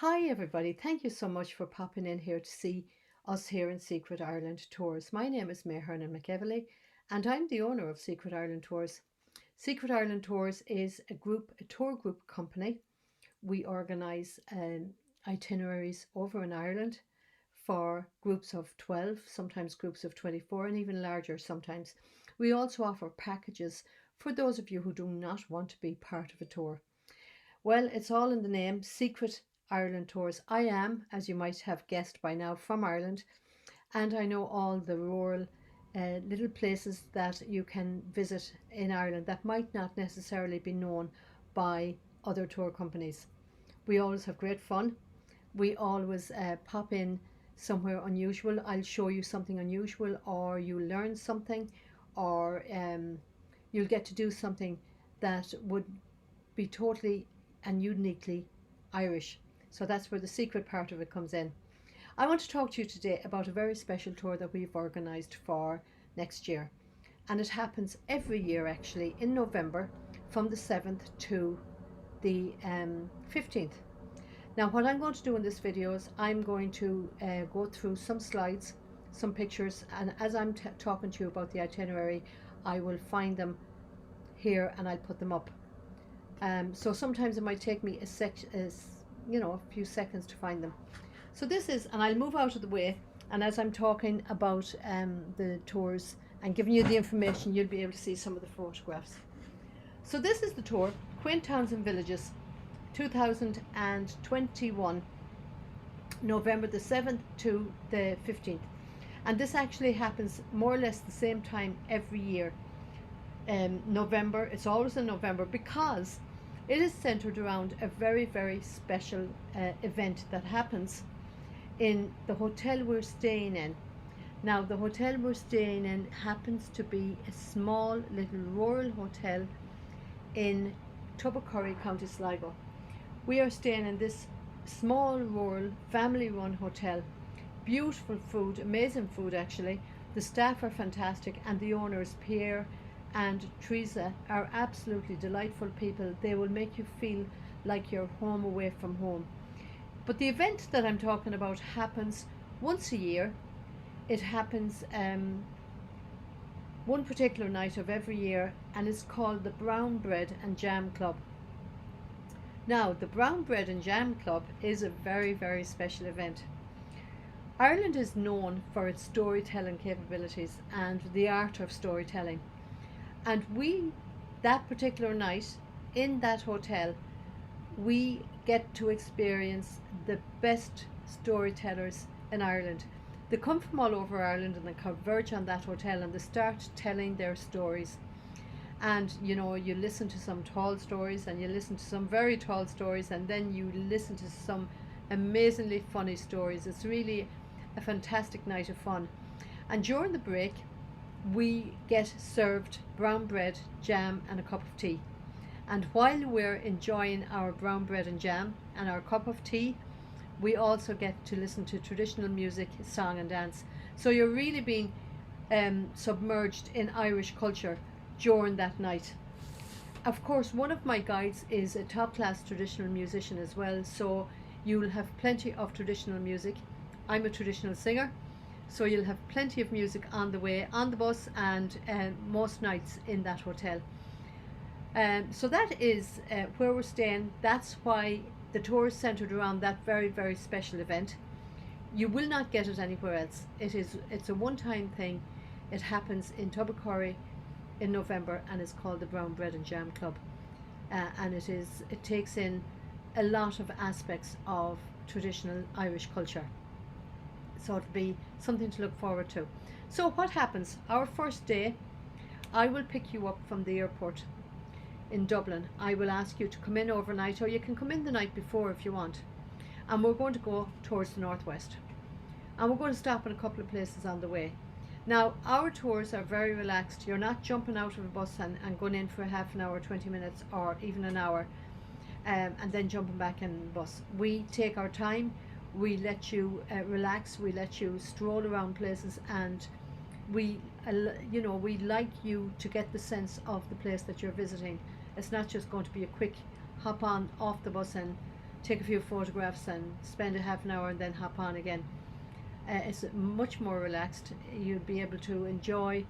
Hi everybody, thank you so much for popping in here to see us here in Secret Ireland Tours. My name is McEvely and I'm the owner of Secret Ireland Tours. Secret Ireland Tours is a tour group company. We organise itineraries over in Ireland for groups of 12, sometimes groups of 24 and even larger sometimes. We also offer packages for those of you who do not want to be part of a tour. Well, it's all in the name, Secret Ireland Tours. I am, as you might have guessed by now, from Ireland, and I know all the rural little places that you can visit in Ireland that might not necessarily be known by other tour companies. We always have great fun. We always pop in somewhere unusual. I'll show you something unusual, or you'll learn something, or you'll get to do something that would be totally and uniquely Irish. So that's where the secret part of it comes in. I want to talk to you today about a very special tour that we've organised for next year. And it happens every year actually in November from the 7th to the 15th. Now what I'm going to do in this video is I'm going to go through some slides, some pictures, and as I'm talking to you about the itinerary, I will find them here and I'll put them up. So sometimes it might take me a few seconds to find them. So this is, and I'll move out of the way. And as I'm talking about the tours and giving you the information, you'll be able to see some of the photographs. So this is the tour, Quaint Towns and Villages, 2021, November the 7th to the 15th. And this actually happens more or less the same time every year. November, it's always in November because it is centered around a very, very special event that happens in the hotel we're staying in. Now, the hotel we're staying in happens to be a small little rural hotel in Tubbercurry, County Sligo. We are staying in this small rural family run hotel. Beautiful food, amazing food actually. The staff are fantastic and the owners, Pierre and Teresa, are absolutely delightful people. They will make you feel like you're home away from home. But the event that I'm talking about happens once a year. It happens one particular night of every year, and it's called the Brown Bread and Jam Club. Now, the Brown Bread and Jam Club is a very, very special event. Ireland is known for its storytelling capabilities and the art of storytelling. And that particular night in that hotel, we get to experience the best storytellers in Ireland. They come from all over Ireland and they converge on that hotel and they start telling their stories. And you listen to some tall stories and you listen to some very tall stories and then you listen to some amazingly funny stories. It's really a fantastic night of fun. And during the break, we get served brown bread, jam and a cup of tea. And while we're enjoying our brown bread and jam and our cup of tea, we also get to listen to traditional music, song and dance. So you're really being submerged in Irish culture during that night. Of course, one of my guides is a top-class traditional musician as well, so you'll have plenty of traditional music. I'm a traditional singer, so you'll have plenty of music on the way, on the bus, and most nights in that hotel. So that is where we're staying. That's why the tour is centered around that very, very special event. You will not get it anywhere else. It's a one-time thing. It happens in Tubbercurry in November and is called the Brown Bread and Jam Club. And it takes in a lot of aspects of traditional Irish culture. So it'll be something to look forward to. So what happens? Our first day, I will pick you up from the airport in Dublin. I will ask you to come in overnight, or you can come in the night before if you want. And we're going to go towards the northwest. And we're going to stop in a couple of places on the way. Now, our tours are very relaxed. You're not jumping out of a bus and going in for half an hour, 20 minutes, or even an hour, and then jumping back in the bus. We take our time. We let you relax. We let you stroll around places, and we like you to get the sense of the place that you're visiting. It's not just going to be a quick hop on off the bus and take a few photographs and spend a half an hour and then hop on again. It's much more relaxed. You'll be able to enjoy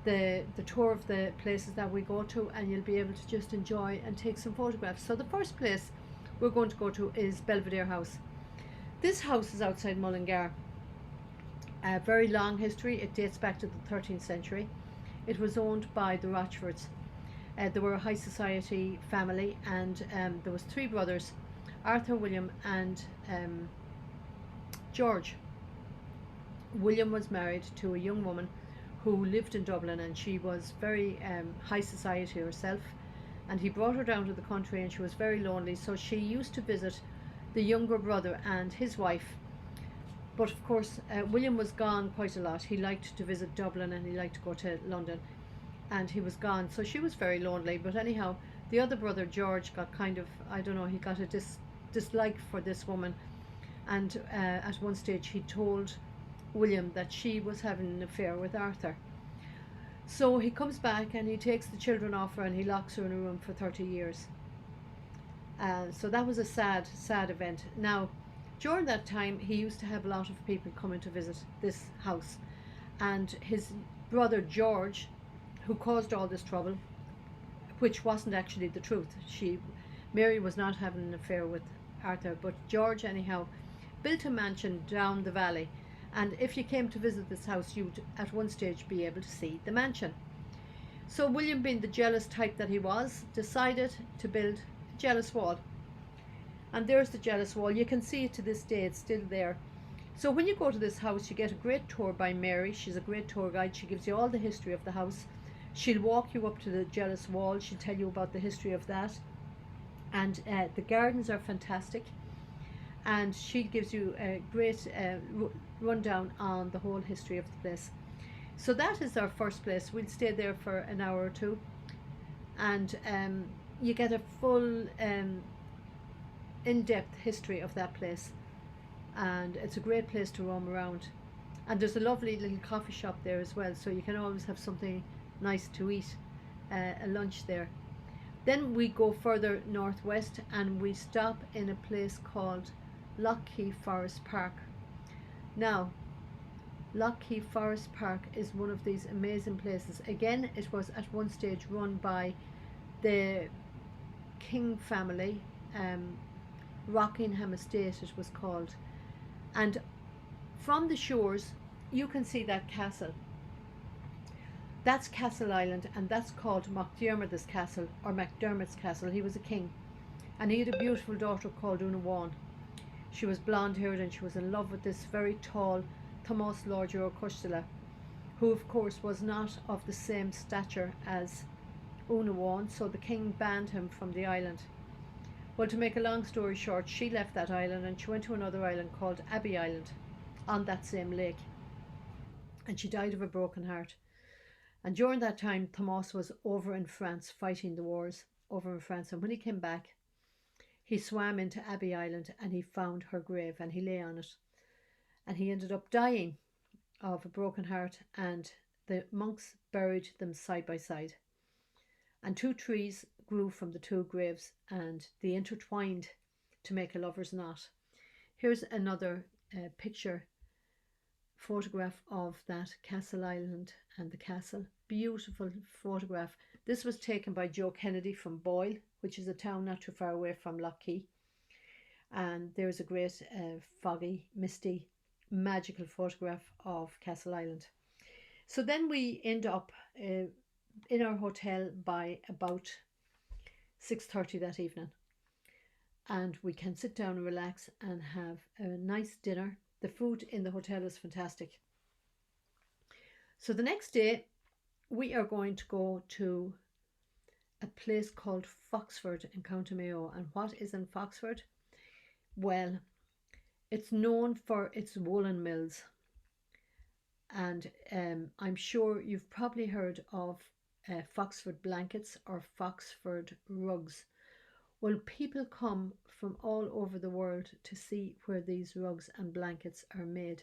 the tour of the places that we go to, and you'll be able to just enjoy and take some photographs. So the first place we're going to go to is Belvedere House. This house is outside Mullingar. A very long history. It dates back to the 13th century. It was owned by the Rochfords. They were a high society family, and there was three brothers, Arthur, William, and George. William was married to a young woman who lived in Dublin, and she was very high society herself, and he brought her down to the country, and she was very lonely, so she used to visit the younger brother and his wife. But of course, William was gone quite a lot. He liked to visit Dublin and he liked to go to London, and he was gone, so she was very lonely. But anyhow, the other brother George got kind of, I don't know, he got a dislike for this woman, and at one stage he told William that she was having an affair with Arthur. So he comes back and he takes the children off her and he locks her in a room for 30 years. So that was a sad, sad event. Now, during that time, he used to have a lot of people coming to visit this house, and his brother George, who caused all this trouble, which wasn't actually the truth. Mary was not having an affair with Arthur, but George anyhow built a mansion down the valley, and if you came to visit this house, you'd at one stage be able to see the mansion. So William, being the jealous type that he was, decided to build a jealous wall. And there's the jealous wall. You can see it to this day, it's still there. So when you go to this house, you get a great tour by Mary. She's a great tour guide. She gives you all the history of the house. She'll walk you up to the jealous wall. She'll tell you about the history of that. And the gardens are fantastic. And she gives you a great rundown on the whole history of the place. So that is our first place. We'll stay there for an hour or two. And you get a full in-depth history of that place. And it's a great place to roam around. And there's a lovely little coffee shop there as well. So you can always have something nice to eat, a lunch there. Then we go further northwest and we stop in a place called Lough Forest Park. Now, Lough Forest Park is one of these amazing places. Again, it was at one stage run by the King family, Rockingham Estate it was called. And from the shores you can see that castle. That's Castle Island, and that's called MacDiarmid's Castle, or MacDermot's Castle. He was a king, and he had a beautiful daughter called Una Waugh. She was blonde haired and she was in love with this very tall Tomás Lord Cuchtela, who of course was not of the same stature as Una Waugh, so the king banned him from the island. Well, to make a long story short, she left that island and she went to another island called Abbey Island on that same lake, and she died of a broken heart. And during that time, Tomás was over in France fighting the wars over in France, and when he came back, he swam into Abbey Island and he found her grave and he lay on it, and he ended up dying of a broken heart, and the monks buried them side by side, and two trees grew from the two graves and they intertwined to make a lover's knot. Here's another picture photograph of that Castle Island and the castle. Beautiful photograph. This was taken by Joe Kennedy from Boyle, which is a town not too far away from Lough. And there's a great foggy, misty, magical photograph of Castle Island. So then we end up in our hotel by about 6:30 that evening, and we can sit down and relax and have a nice dinner. The food in the hotel is fantastic. So the next day we are going to go to a place called Foxford in County Mayo. And what is in Foxford? Well, it's known for its woolen mills, and I'm sure you've probably heard of Foxford blankets or Foxford rugs. Well, people come from all over the world to see where these rugs and blankets are made.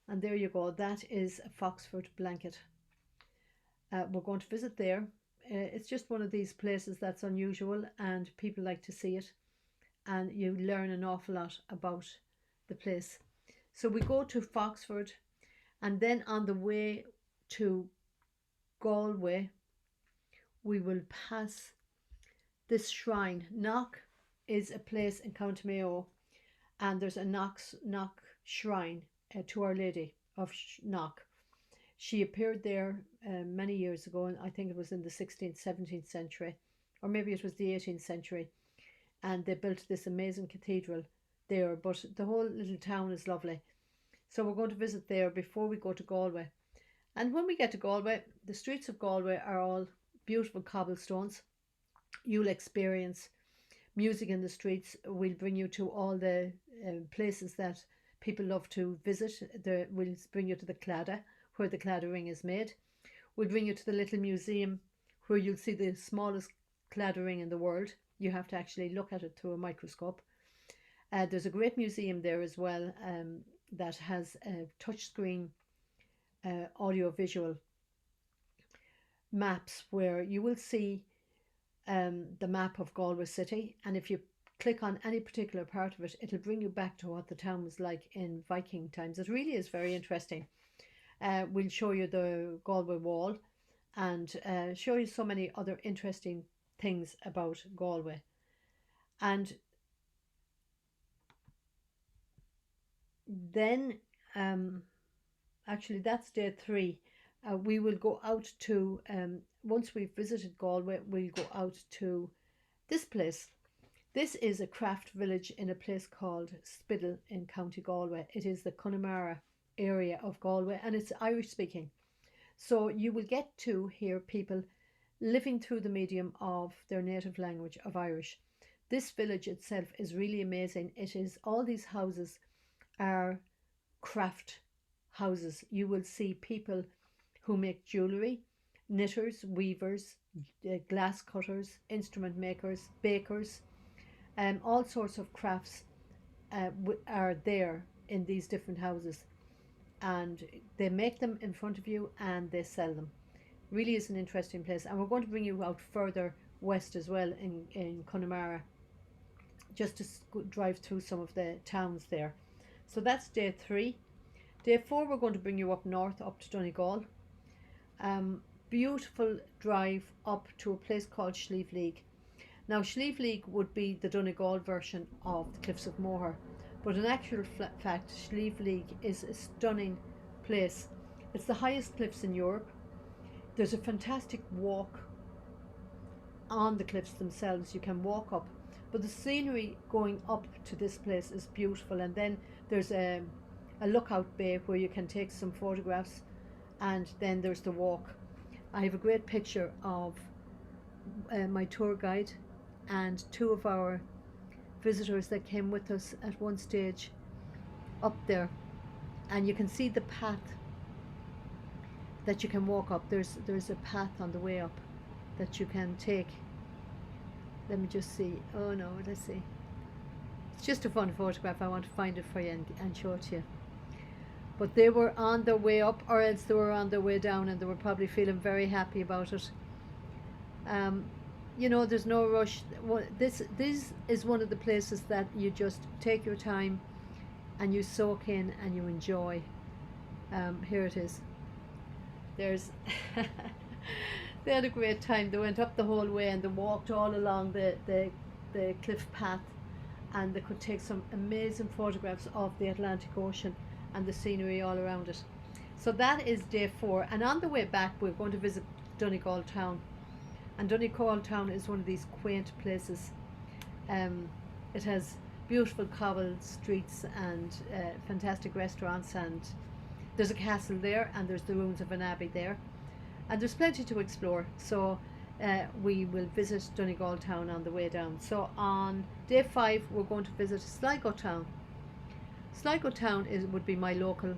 And there you go, that is a Foxford blanket. We're going to visit there. It's just one of these places that's unusual and people like to see it. and you learn an awful lot about the place. So we go to Foxford, and then on the way to Galway, we will pass this shrine. Knock is a place in County Mayo, and there's a Knock shrine to Our Lady of Knock. She appeared there many years ago, and I think it was in the 16th, 17th century, or maybe it was the 18th century. And they built this amazing cathedral there. But the whole little town is lovely. So we're going to visit there before we go to Galway. And when we get to Galway, the streets of Galway are all beautiful cobblestones. You'll experience music in the streets. We'll bring you to all the places that people love to visit. We'll bring you to the Claddagh, where the Claddagh ring is made. We'll bring you to the little museum where you'll see the smallest Claddagh ring in the world. You have to actually look at it through a microscope. There's a great museum there as well that has a touchscreen audio-visual maps where you will see the map of Galway City, and if you click on any particular part of it, it'll bring you back to what the town was like in Viking times. It really is very interesting. We'll show you the Galway Wall and show you so many other interesting things about Galway. And then actually that's day 3. We will go out to once we've visited Galway, we'll go out to this place. This is a craft village in a place called Spiddal in County Galway. It is the Connemara area of Galway, and it's Irish speaking. So you will get to hear people living through the medium of their native language of Irish. This village itself is really amazing. It is, all these houses are craft houses. You will see people who make jewellery, knitters, weavers, glass cutters, instrument makers, bakers, all sorts of crafts are there in these different houses, and they make them in front of you and they sell them. Really is an interesting place, and we're going to bring you out further west as well in Connemara, just to drive through some of the towns there. So that's day 3. Day 4 we're going to bring you up north, up to Donegal. Beautiful drive up to a place called Slieve League. Now Slieve League would be the Donegal version of the Cliffs of Moher, but in actual fact Slieve League is a stunning place. It's the highest cliffs in Europe. There's a fantastic walk on the cliffs themselves. You can walk up, but the scenery going up to this place is beautiful. And then there's a lookout bay where you can take some photographs, and then there's the walk. I have a great picture of my tour guide and 2 of our visitors that came with us at one stage up there, and you can see the path that you can walk up. There's a path on the way up that you can take. Let me just see. Oh no, let's see. It's just a fun photograph. I want to find it for you and show it to you. But they were on their way up, or else they were on their way down, and they were probably feeling very happy about it. You know, there's no rush. This is one of the places that you just take your time and you soak in and you enjoy. Here it is. There's they had a great time. They went up the whole way and they walked all along the cliff path, and they could take some amazing photographs of the Atlantic Ocean and the scenery all around it. So that is day 4, and on the way back we're going to visit Donegal town. And Donegal town is one of these quaint places. It has beautiful cobbled streets and fantastic restaurants, and there's a castle there, and there's the ruins of an abbey there, and there's plenty to explore. So we will visit Donegal town on the way down. So on day 5 we're going to visit Sligo town. Sligo town would be my local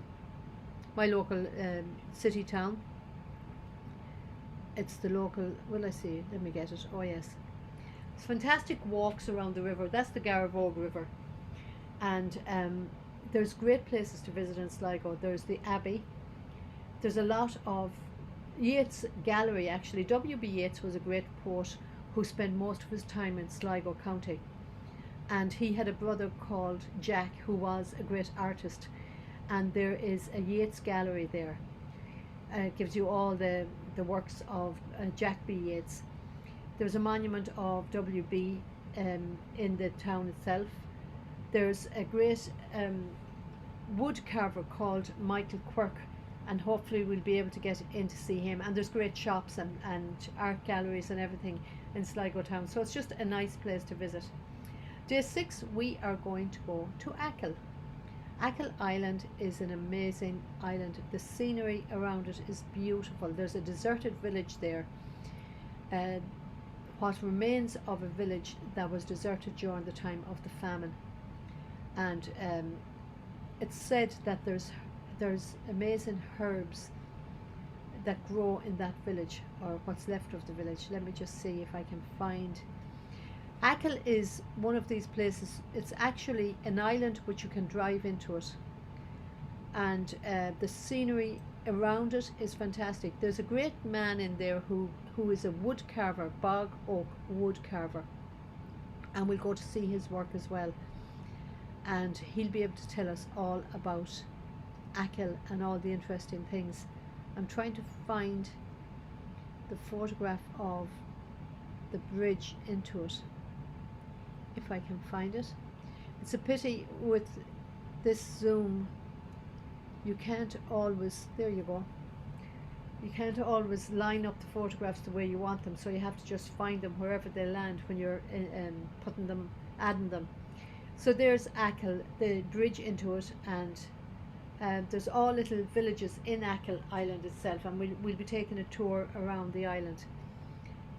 city town. It's the local, will I see, let me get it, oh yes. It's fantastic walks around the river. That's the Garavogue River, and there's great places to visit in Sligo. There's the Abbey. There's a lot of Yeats Gallery, actually. W.B. Yeats was a great poet who spent most of his time in Sligo County. and he had a brother called Jack who was a great artist, and there is a Yeats gallery there. It gives you all the works of Jack B. Yeats. There's a monument of W.B. In the town itself. There's a great wood carver called Michael Quirk, and hopefully we'll be able to get in to see him. And there's great shops and art galleries and everything in Sligo town, so it's just a nice place to visit. Day 6, we are going to go to Achill. Achill Island is an amazing island. The scenery around it is beautiful. There's a deserted village there, uh, what remains of a village that was deserted during the time of the famine. And it's said that there's amazing herbs that grow in that village, or what's left of the village. Let me just see if I can find. Achill is one of these places. It's actually an island, but you can drive into it, and the scenery around it is fantastic. There's a great man in there who is a wood carver, bog oak wood carver, and we'll go to see his work as well. And he'll be able to tell us all about Achill and all the interesting things. I'm trying to find the photograph of the bridge into it, if I can find it. It's a pity with this zoom you can't always, there you go, you can't always line up the photographs the way you want them, so you have to just find them wherever they land when you're putting them, adding them. So there's Achill, the bridge into it, and there's all little villages in Achill Island itself, and we'll be taking a tour around the island.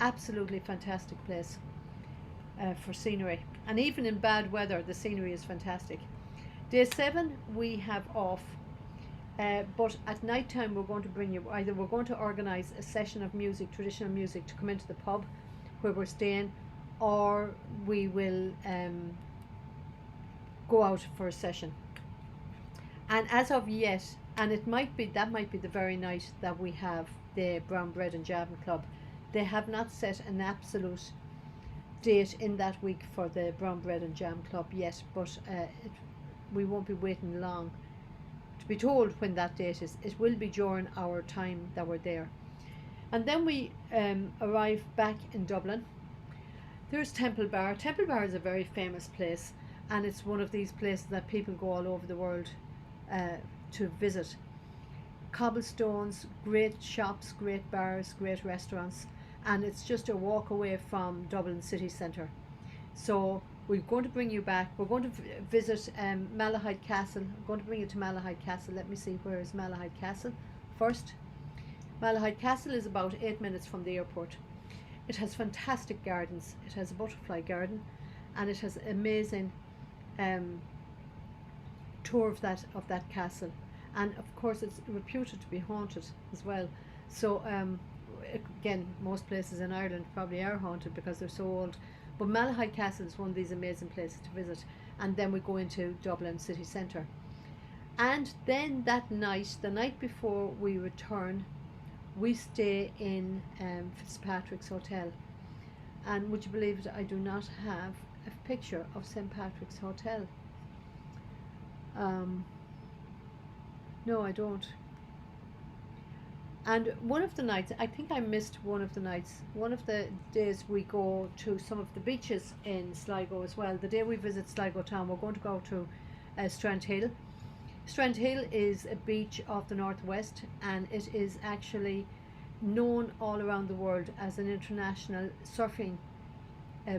Absolutely fantastic place for scenery, and even in bad weather the scenery is fantastic. Day 7 we have off, but at night time we're going to bring you, either we're going to organise a session of music, traditional music, to come into the pub where we're staying, or we will go out for a session. And as of yet, and it might be, that might be the very night that we have the Brown Bread and Jam Club, they have not set an absolute date in that week for the Brown Bread and Jam Club yet, but we won't be waiting long to be told when that date is. It will be during our time that we're there. And then we arrive back in Dublin. There's Temple Bar. Temple Bar is a very famous place, and it's one of these places that people go all over the world to visit. Cobblestones, great shops, great bars, great restaurants, and it's just a walk away from Dublin city centre. So we're going to bring you back. We're going to visit Malahide Castle. I'm going to bring you to Malahide Castle. Let me see, where is Malahide Castle first. Malahide Castle is about 8 minutes from the airport. It has fantastic gardens. It has a butterfly garden, and it has amazing tour of that castle. And of course it's reputed to be haunted as well. So again, most places in Ireland probably are haunted because they're so old, but Malahide Castle is one of these amazing places to visit. And then we go into Dublin city centre, and then that night, the night before we return, we stay in Fitzpatrick's Hotel. And would you believe it, I do not have a picture of St. Patrick's Hotel. No, I don't. And one of the nights, I think I missed one of the nights, one of the days we go to some of the beaches in Sligo as well. The day we visit Sligo town, we're going to go to Strandhill. Strandhill is a beach off the northwest, and it is actually known all around the world as an international surfing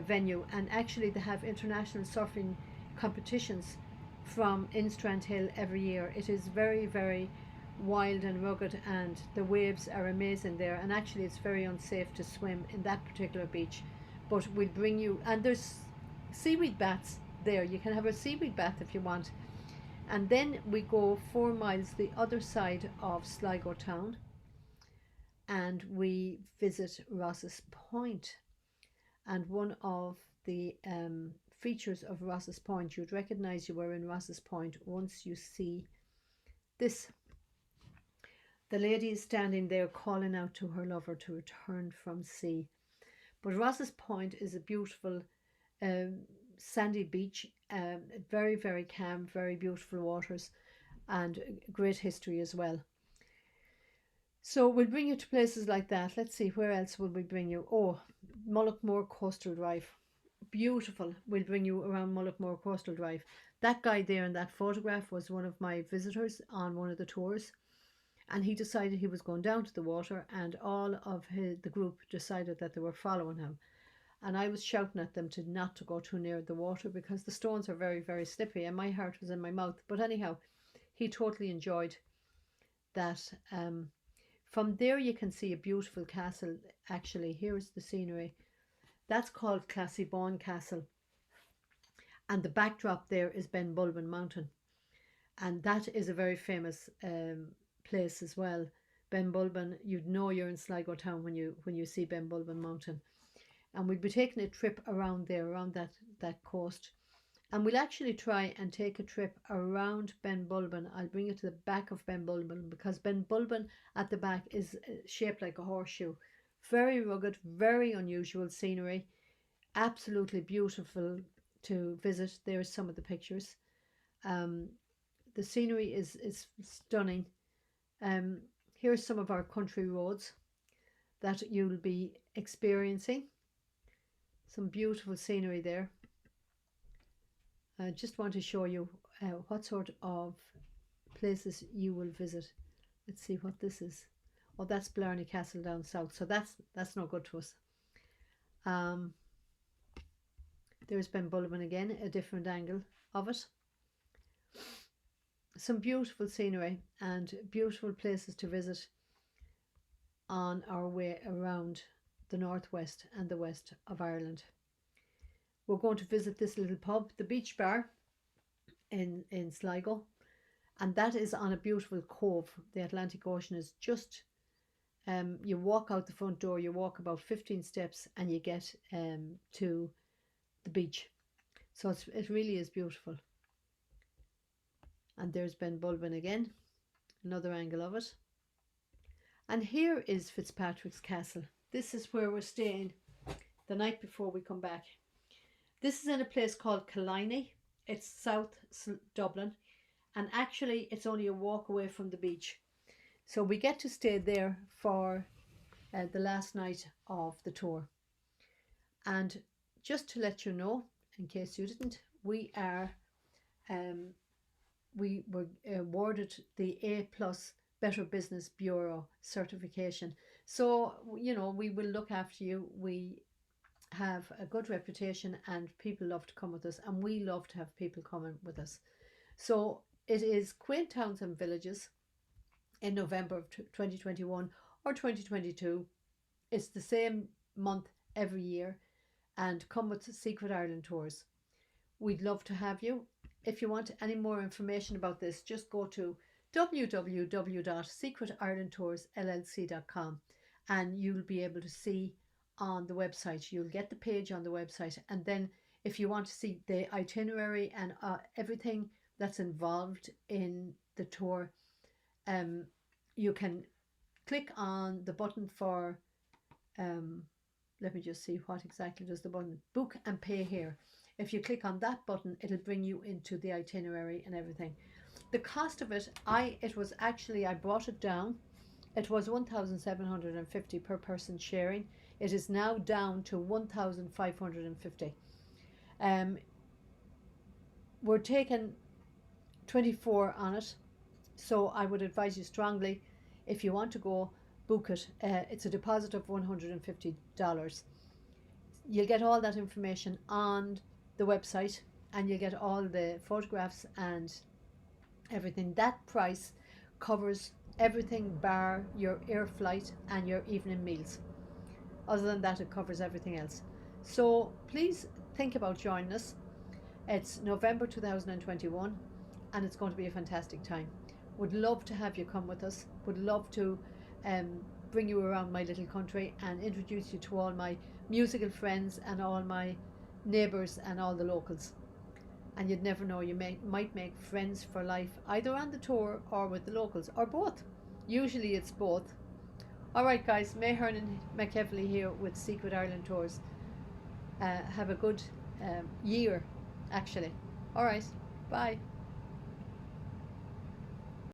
venue. And actually they have international surfing competitions from in Strandhill every year. It is very, very wild and rugged, and the waves are amazing there, and actually it's very unsafe to swim in that particular beach. But we'll bring you, and there's seaweed baths there. You can have a seaweed bath if you want. And then we go 4 miles the other side of Sligo town, and we visit Ross's Point. And one of the features of Ross's Point, you'd recognise you were in Ross's Point once you see this. The lady is standing there calling out to her lover to return from sea. But Ross's Point is a beautiful sandy beach, very, very calm, very beautiful waters, and great history as well. So we'll bring you to places like that. Let's see, where else will we bring you? Oh, Mullaghmore Coastal Drive. Beautiful. We'll bring you around Mullaghmore Coastal Drive. That guy there in that photograph was one of my visitors on one of the tours. And he decided he was going down to the water, and all of the group decided that they were following him. And I was shouting at them to not to go too near the water because the stones are very, very slippery, and my heart was in my mouth. But anyhow, he totally enjoyed that. From there you can see a beautiful castle. Actually, here's the scenery. That's called Classybone Castle, and the backdrop there is Benbulben Mountain, and that is a very famous place as well. Benbulben, you'd know you're in Sligo town when you see Benbulben Mountain. And we'll be taking a trip around there, around that coast. And we'll actually try and take a trip around Benbulben. I'll bring you to the back of Benbulben, because Benbulben at the back is shaped like a horseshoe. Very rugged, very unusual scenery. Absolutely beautiful to visit. There's some of the pictures. The scenery is stunning. Here's some of our country roads that you'll be experiencing. Some beautiful scenery there. I just want to show you what sort of places you will visit. Let's see what this is. Oh, that's Blarney Castle down south, so that's no good to us. There's Benbulben again, a different angle of it. Some beautiful scenery and beautiful places to visit on our way around the northwest and the west of Ireland. We're going to visit this little pub, the Beach Bar in Sligo, and that is on a beautiful cove. The Atlantic Ocean is just, you walk out the front door, you walk about 15 steps and you get to the beach. So it really is beautiful. And there's Benbulben again, another angle of it. And here is Fitzpatrick's Castle. This is where we're staying the night before we come back. This is in a place called Killiney. It's south Dublin, and actually it's only a walk away from the beach. So we get to stay there for the last night of the tour. And just to let you know, in case you didn't, we were awarded the A+ Better Business Bureau certification. So, you know, we will look after you. We have a good reputation and people love to come with us, and we love to have people coming with us. So it is Quaint Towns and Villages in November of 2021 or 2022. It's the same month every year, and come with Secret Ireland Tours. We'd love to have you. If you want any more information about this, just go to www.secretirelandtoursllc.com and you'll be able to see on the website. You'll get the page on the website, and then if you want to see the itinerary and everything that's involved in the tour, you can click on the button for let me just see what exactly does the button, book and pay here. If you click on that button, it'll bring you into the itinerary and everything. The cost of it, I brought it down. It was 1,750 per person sharing. It is now down to 1,550. We're taking 24 on it, so I would advise you strongly, if you want to go, book it. It's a deposit of $150. You'll get all that information on the website, and you'll get all the photographs and everything. That price covers everything bar your air flight and your evening meals. Other than that, it covers everything else. So please think about joining us. It's November 2021 and it's going to be a fantastic time. Would love to have you come with us. Would love to bring you around my little country and introduce you to all my musical friends and all my neighbours and all the locals. And you'd never know, you might make friends for life, either on the tour or with the locals, or both. Usually it's both. Alright guys, May Hernan McEvely here with Secret Ireland Tours. Have a good year, actually. All right, bye.